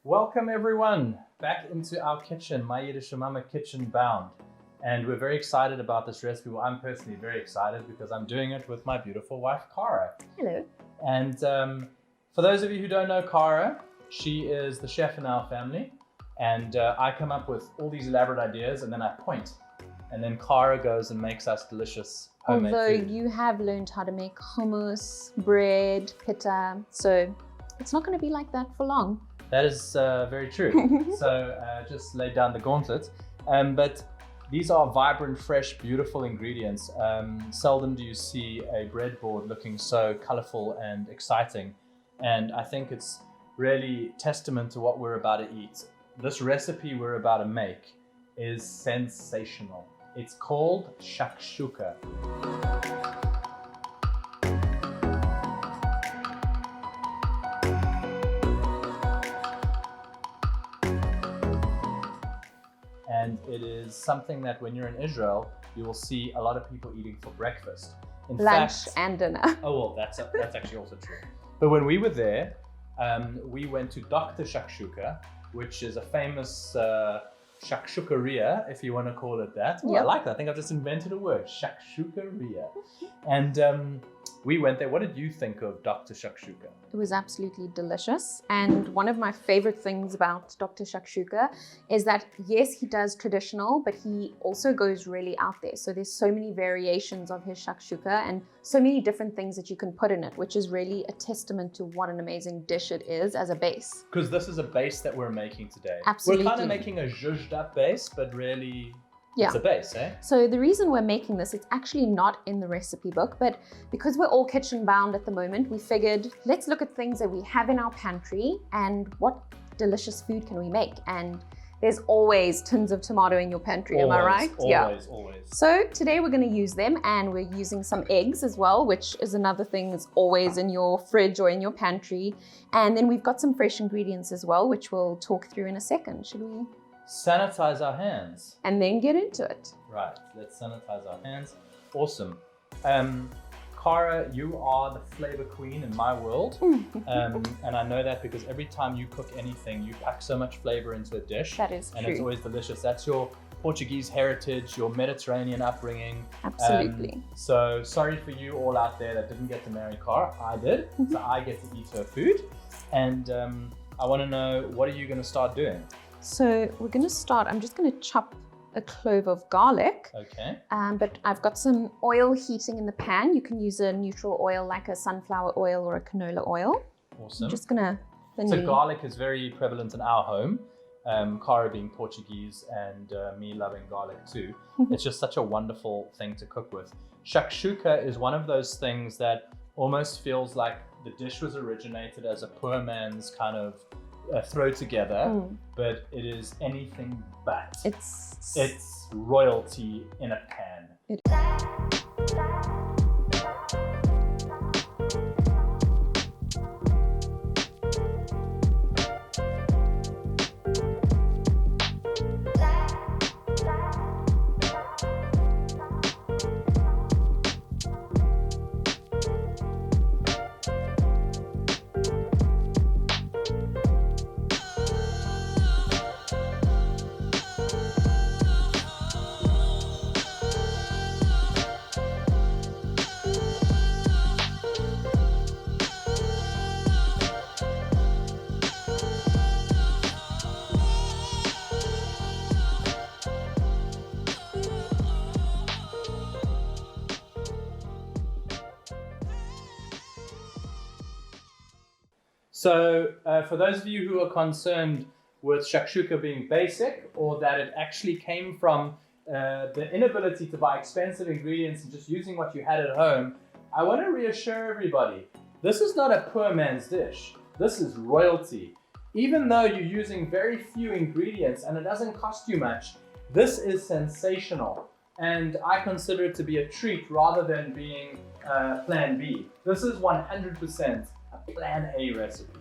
Welcome everyone back into our kitchen, my Yiddish Mama Kitchen Bound. And we're very excited about this recipe. Well, I'm personally very excited because I'm doing it with my beautiful wife, Cara. Hello. And for those of you who don't know Cara, she is the chef in our family. And I come up with all these elaborate ideas and then I point. And then Cara goes and makes us delicious homemade Although food. you have learned how to make hummus, bread, pita, so it's not going to be like that for long. That is very true. So just lay down the gauntlet. But these are vibrant, fresh, beautiful ingredients. Seldom do you see a breadboard looking so colorful and exciting. And I think it's really testament to what we're about to eat. This recipe we're about to make is sensational. It's called Shakshouka. And it is something that when you're in Israel, you will see a lot of people eating for breakfast. In Lunch fact, and dinner. Oh, well, that's actually also true. But when we were there, we went to Dr. Shakshouka, which is a famous shakshukaria, if you want to call it that. Oh, Yep. I like that. I think I've just invented a word, shakshukaria. And we went there. What did you think of Dr. Shakshouka? It was absolutely delicious. And one of my favorite things about Dr. Shakshouka is that, yes, he does traditional, but he also goes really out there. So there's so many variations of his shakshuka and so many different things that you can put in it, which is really a testament to what an amazing dish it is as a base. Because this is a base that we're making today. Absolutely. We're kind of making a zhuzhed up base, but really Yeah. it's a base, eh? So the reason we're making this, it's actually not in the recipe book, but because we're all kitchen bound at the moment, we figured let's look at things that we have in our pantry and what delicious food can we make. And there's always tins of tomato in your pantry, am I right? Always. So today we're going to use them, and we're using some eggs as well, which is another thing that's always in your fridge or in your pantry. And then we've got some fresh ingredients as well, which we'll talk through in a second. Should we? Sanitize our hands. And then get into it. Right, let's sanitize our hands. Awesome. Cara, you are the flavor queen in my world. And I know that because every time you cook anything, you pack so much flavor into a dish. That is and true. it's always delicious. That's your Portuguese heritage, your Mediterranean upbringing. Absolutely. So sorry for you all out there that didn't get to marry Cara. I did, so I get to eat her food. And I want to know, what are you going to start doing? So we're going to start, I'm just going to chop a clove of garlic. Okay. But I've got some oil heating in the pan. You can use a neutral oil like a sunflower oil or a canola oil. Awesome. I'm just going to So garlic is very prevalent in our home. Cara being Portuguese and me loving garlic too. It's just such a wonderful thing to cook with. Shakshuka is one of those things that almost feels like the dish was originated as a poor man's kind of throw together, but it is anything but. It's royalty in a pan. So for those of you who are concerned with shakshuka being basic, or that it actually came from the inability to buy expensive ingredients and just using what you had at home, I want to reassure everybody, this is not a poor man's dish. This is royalty. Even though you're using very few ingredients and it doesn't cost you much, this is sensational. And I consider it to be a treat rather than being plan B. This is 100% a plan A recipe.